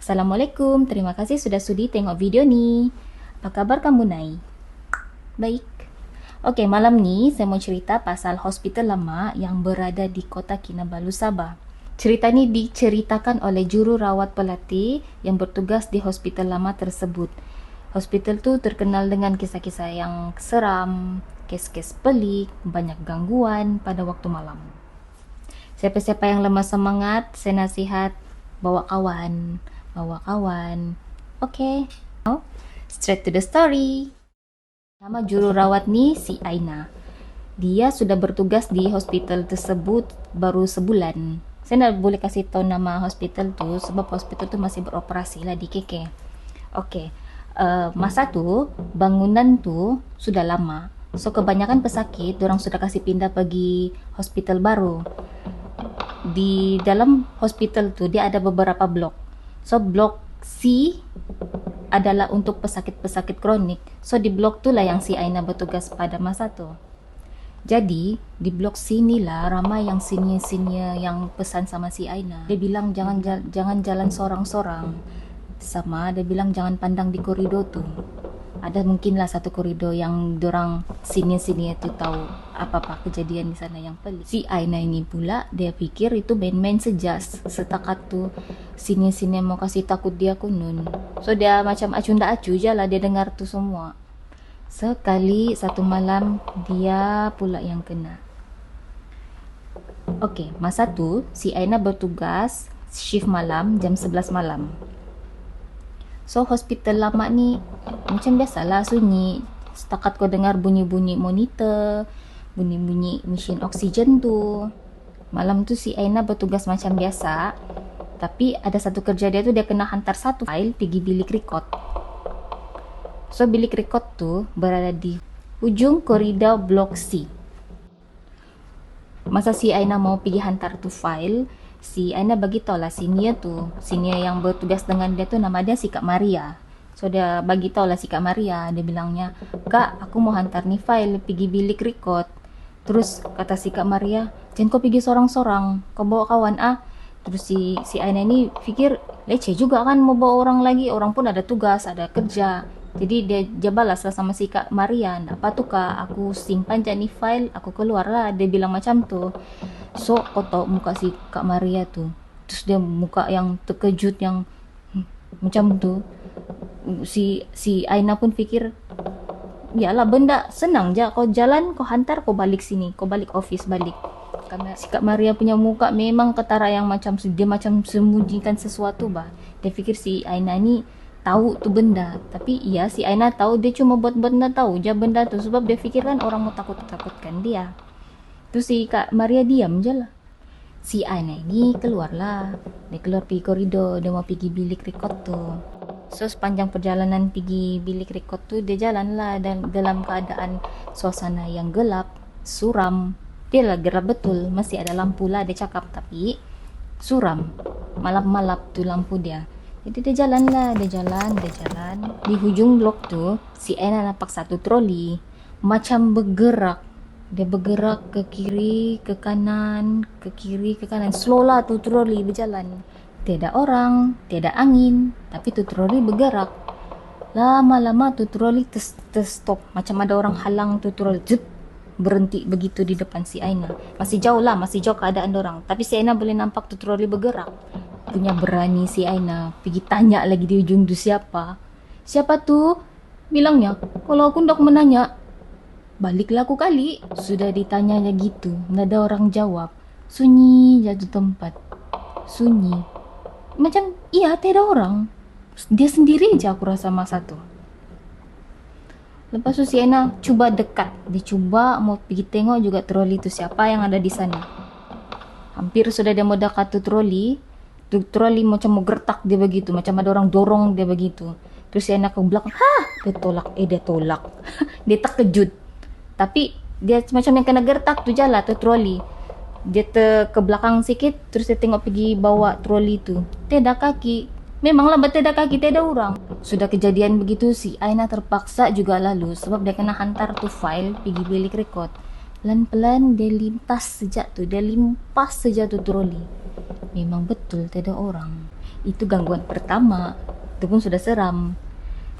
Assalamualaikum, terima kasih sudah sudi tengok video ni. Apa kabar kamu, Nai? Baik. Okey, malam ni saya mau cerita pasal hospital lama yang berada di Kota Kinabalu, Sabah. Cerita ni diceritakan oleh jururawat pelatih yang bertugas di hospital lama tersebut. Hospital tu terkenal dengan kisah-kisah yang seram, kes-kes pelik, banyak gangguan pada waktu malam. Siapa-siapa yang lemah semangat, saya nasihat bawa kawan. Okay, now straight to the story. Nama jururawat ni si Aina. Dia sudah bertugas di hospital tersebut baru sebulan. Saya nak boleh kasih tahu nama hospital tu sebab hospital tu masih beroperasi lah di KK. Okay, masa tu bangunan tu sudah lama. So kebanyakan pesakit orang sudah kasih pindah pergi hospital baru. Di dalam hospital tu dia ada beberapa blok. So blok C adalah untuk pesakit-pesakit kronik. So di blok tu lah yang si Aina bertugas pada masa tu. Jadi di blok C ni lah ramai yang senior-senior yang pesan sama si Aina. Dia bilang jangan jalan sorang-sorang. Sama dia bilang jangan pandang di koridor tu. Ada mungkinlah satu koridor yang dorang senior-senior tu tahu apa-apa kejadian di sana yang pelik. Si Aina ini pula dia pikir itu main-main saja. Setakat tu senior-senior mau kasih takut dia kunun. So dia macam acunda acu je lah dia dengar tu semua. Sekali satu malam dia pula yang kena. Okey, masa tu si Aina bertugas shift malam jam 11 malam. So hospital lama ni macam biasalah sunyi. Setakat kau dengar bunyi-bunyi monitor, bunyi-bunyi mesin oksigen tu. Malam tu si Aina bertugas macam biasa. Tapi ada satu kerja dia tu dia kena hantar satu file pergi bilik rekod. So bilik rekod tu berada di hujung koridor blok C. Masa si Aina mau pergi hantar tu file, si Aina bagi tahu lah senior yang bertugas dengan dia tu nama dia si Kak Maria. So dia bagi tahu lah si Kak Maria, dia bilangnya, "Kak, aku mau hantar ni file pergi bilik rekod." Terus kata si Kak Maria, "Jangan kau pergi sorang-sorang, kau bawa kawan ah." Terus si Aina ni fikir leceh juga kan mau bawa orang lagi, orang pun ada tugas, ada kerja. Jadi dia balas lah sama si Kak Maria, "Apa tu Kak, aku simpan je ni file, aku keluar lah." Dia bilang macam tu. So kau tahu muka si Kak Maria tu, terus dia muka yang terkejut yang macam tu. Si Aina pun fikir, yalah benda senang je, kau jalan, kau hantar, kau balik sini, kau balik office balik. Si Kak Maria punya muka memang ketara yang macam dia macam sembunyikan sesuatu bah. Dia fikir si Aina ni tahu tu benda, tapi iya si Aina tahu dia cuma buat benda tahu je benda tu sebab dia fikir kan orang mau takut-takutkan dia. Terus si Kak Maria diam je lah. Si Aina ini keluarlah. Dia keluar pergi koridor, dia mau pergi bilik rekod tu. So sepanjang perjalanan pergi bilik rekod tu dia jalan lah dalam keadaan suasana yang gelap, suram. Dia lah gelap betul, masih ada lampu lah dia cakap, tapi suram. Malap-malap tu lampu dia. Jadi dia jalan. Di hujung blok tu si Aina nampak satu troli macam bergerak. Dia bergerak ke kiri, ke kanan, ke kiri, ke kanan. Slow lah tu troli berjalan. Tiada orang, tiada angin, tapi tu troli bergerak. Lama-lama tu troli terstop. Macam ada orang halang tu troli. Zup, berhenti begitu di depan si Aina. Masih jauh keadaan orang. Tapi si Aina boleh nampak tu troli bergerak. Punya berani si Aina pergi tanya lagi di ujung tu siapa. Siapa tu? Bilangnya, kalau aku hendak menanya, baliklah aku kali. Sudah ditanyanya gitu, nggak ada orang jawab. Sunyi jatuh tempat. Sunyi. Macam, iya tiada orang. Dia sendiri aja aku rasa masa tu. Lepas tu si Aina cuba dekat. Dia cuba mau pergi tengok juga troli tu siapa yang ada di sana. Hampir sudah dia mau dekat tu troli. Tu troli macam mau gertak dia begitu. Macam ada orang dorong dia begitu. Terus si Aina ke belakang. Dia tolak. Dia terkejut. Tapi dia macam yang kena gertak tu jalan tu troli. Dia ke belakang sikit, terus dia tengok pergi bawa troli tu. Tiada kaki. Memanglah tiada kaki, tiada orang. Sudah kejadian begitu si Aina terpaksa juga lalu sebab dia kena hantar tu file pergi bilik rekod. Pelan-pelan dia limpas saja tu troli. Memang betul tiada orang. Itu gangguan pertama. Itu pun sudah seram.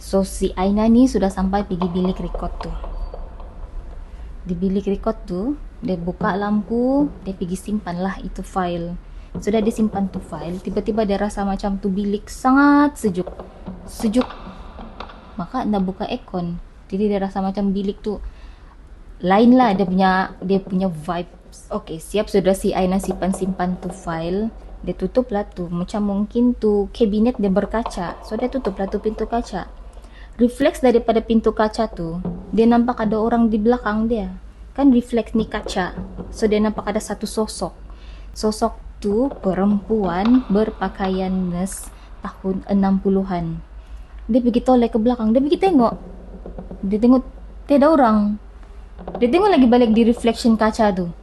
So si Aina nih sudah sampai pergi bilik record tuh. Di bilik record tuh, dia buka lampu, dia pergi simpan lah itu file. Sudah disimpan tuh file, tiba-tiba dia rasa macam tuh bilik sangat sejuk. Sejuk. Maka nak buka aircon. Jadi dia rasa macam bilik tuh lain lah, dia punya vibes. Oke, siap sudah si Aina simpan tuh file. Dia tutup lah tuh, macam mungkin tuh kabinet dia berkaca. So dia tutup lah tuh pintu kaca. Refleks daripada pintu kaca tuh, dia nampak ada orang di belakang dia. Kan refleks nih kaca. So dia nampak ada satu sosok. Sosok tuh perempuan berpakaian nurse tahun 60-an. Dia pergi toleh ke belakang, dia pergi tengok. Dia tengok tiada orang. Dia tengok lagi balik di reflection kaca tuh.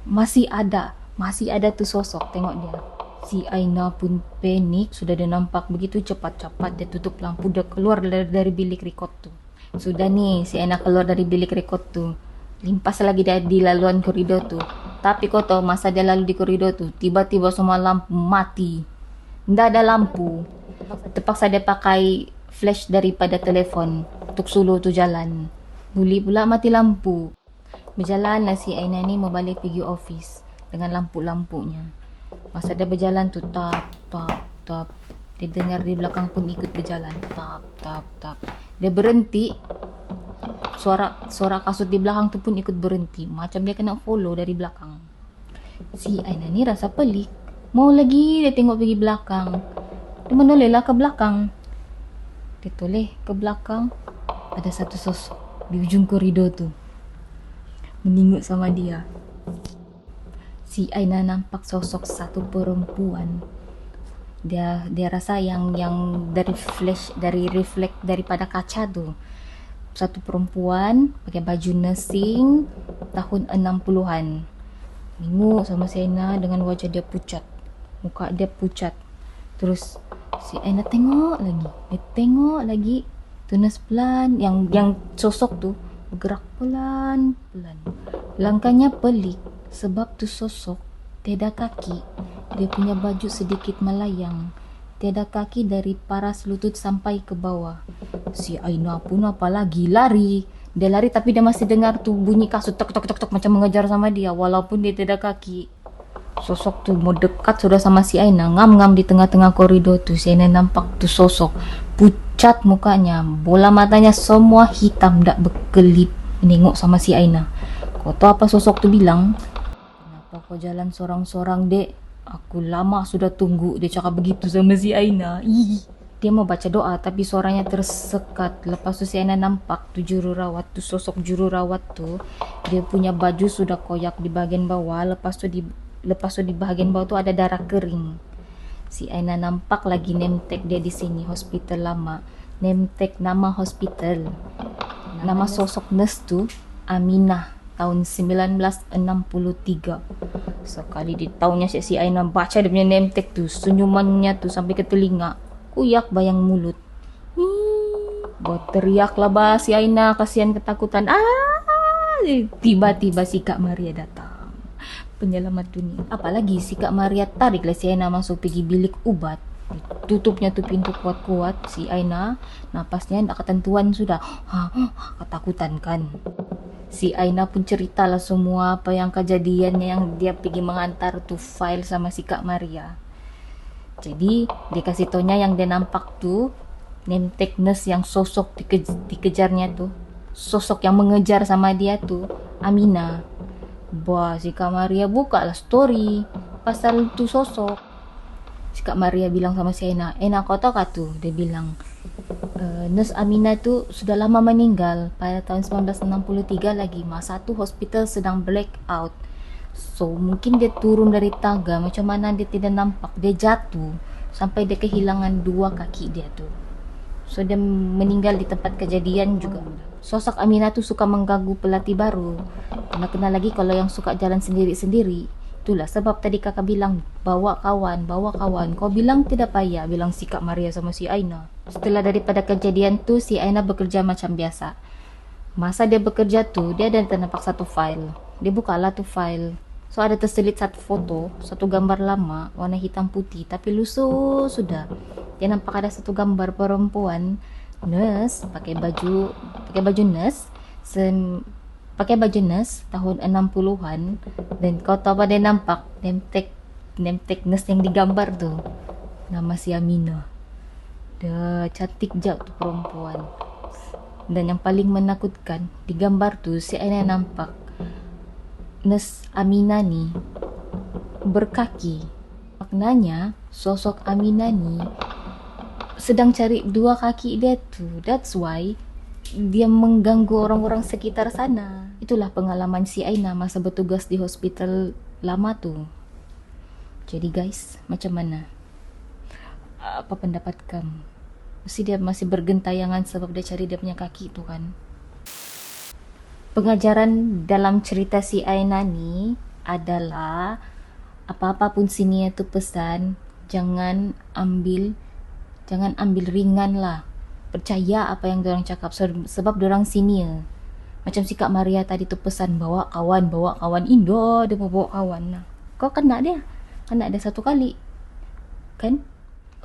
Masih ada tuh sosok, tengok dia. Si Aina pun panik, sudah dia nampak begitu cepat-cepat dia tutup lampu, dia keluar dari bilik record tuh. Sudah nih, si Aina keluar dari bilik record tuh. Limpas lagi dia di laluan koridor tuh. Tapi kau tahu masa dia lalu di koridor tuh, tiba-tiba semua lampu mati. Nggak ada lampu. Terpaksa dia pakai flash daripada telefon untuk suluh tuh jalan. Buli pula mati lampu. Berjalan lah si Aina ni mau balik pergi office dengan lampu-lampunya. Masa dia berjalan tu tap. Dia dengar di belakang pun ikut berjalan. Tap. Dia berhenti. Suara kasut di belakang tu pun ikut berhenti. Macam dia kena follow dari belakang. Si Aina ni rasa pelik. Mau lagi dia tengok pergi belakang. Dia menoleh lah ke belakang. Dia toleh ke belakang. Ada satu sosok di ujung koridor tu menengok sama dia. Si Aina nampak sosok satu perempuan. Dia rasa yang dari flash, dari reflect daripada kaca tu. Satu perempuan pakai baju nursing tahun 60-an. Tengok sama si Aina dengan wajah dia pucat. Muka dia pucat. Terus si Aina tengok lagi. Tunas pelan yang sosok tu bergerak pelan. Langkahnya pelik sebab tu sosok tiada kaki. Dia punya baju sedikit melayang. Tiada kaki dari paras lutut sampai ke bawah. Si Aina pun apalagi lari. Dia lari tapi dia masih dengar tu bunyi kasut tok macam mengejar sama dia walaupun dia tiada kaki. Sosok tu mau dekat sudah sama si Aina, ngam-ngam di tengah-tengah koridor tu. Si Aina nampak tu sosok pucat mukanya, bola matanya semua hitam dak berkelip menengok sama si Aina. Kau tahu apa sosok tu bilang? Kenapa kau jalan sorang-sorang, dek? Aku lama sudah tunggu. Dia cakap begitu sama si Aina. Dia mau baca doa tapi suaranya tersekat. Lepas tu si Aina nampak tu jururawat tu, sosok jururawat tu, dia punya baju sudah koyak di bahagian bawah. Lepas tu di bahagian bawah tu ada darah kering. Si Aina nampak lagi name tag dia di sini, hospital lama. Name tag nama hospital. Nama sosok nurse tu Aminah tahun 1963. Sekali di tahunnya si Aina baca dia punya name tag tu, senyumannya tu sampai ke telinga. Kuyak bayang mulut. Buat teriak lah si Aina, kasihan ketakutan. Tiba-tiba si Kak Maria datang, penyelamat dunia. Apalagi si Kak Maria tarik lah si Aina masuk pergi bilik ubat. Tutupnya tu pintu kuat-kuat. Si Aina napasnya tak ketentuan sudah. Ketakutan kan. Si Aina pun ceritalah semua apa yang kejadiannya yang dia pergi mengantar tu file sama si Kak Maria. Jadi dia kasih taunya yang dia nampak tu name tag nurse yang sosok dikejarnya tu, sosok yang mengejar sama dia tu Aminah. Si Kak Maria buka lah story pasal tu sosok. Si Kak Maria bilang sama si Aina, kau tahu kah tu? Dia bilang, nurse Aminah tu sudah lama meninggal pada tahun 1963 lagi. Masa tu hospital sedang blackout. So mungkin dia turun dari tangga, macam mana dia tidak nampak, dia jatuh sampai dia kehilangan 2 kaki dia tu. So dia meninggal di tempat kejadian juga. Sosok Aminah tu suka mengganggu pelatih baru. Kena lagi kalau yang suka jalan sendiri-sendiri. Itulah sebab tadi kakak bilang bawa kawan. Kau bilang tidak payah, bilang si Kak Maria sama si Aina. Setelah daripada kejadian tu, si Aina bekerja macam biasa. Masa dia bekerja tu, dia ada nampak satu file. Dia bukalah tu file. So ada terselit satu foto, satu gambar lama warna hitam putih tapi lusuh sudah. Dia nampak ada satu gambar perempuan nurse pakai baju nurse pakai baju nurse tahun 60-an, dan kau tahu apa dia nampak? Name tag nurse yang digambar tuh nama si Amina. Dah cantik jauh tuh perempuan. Dan yang paling menakutkan di gambar tuh si Aina nampak nurse Amina nih berkaki. Maknanya sosok Amina nih sedang cari dua kaki dia tuh. That's why dia mengganggu orang-orang sekitar sana. Itulah pengalaman si Aina masa bertugas di hospital lama tuh. Jadi guys, macam mana? Apa pendapat kamu? Mesti dia masih bergentayangan sebab dia cari dia punya kaki itu kan. Pengajaran dalam cerita si Aina ni adalah apa-apa pun sini itu pesan, jangan ambil ringan lah. Percaya apa yang diorang cakap sebab diorang senior. Macam si Kak Maria tadi tu pesan bawa kawan. Indah dia mau bawa kawan lah. Kau kena dia satu kali kan.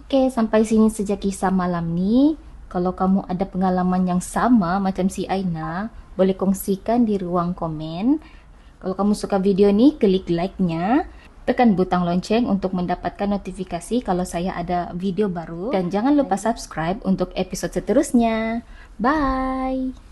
Okey, sampai sini saja kisah malam ni. Kalau kamu ada pengalaman yang sama macam si Aina, boleh kongsikan di ruang komen. Kalau kamu suka video ni, klik like-nya. Tekan butang lonceng untuk mendapatkan notifikasi kalau saya ada video baru. Dan jangan lupa subscribe untuk episod seterusnya. Bye!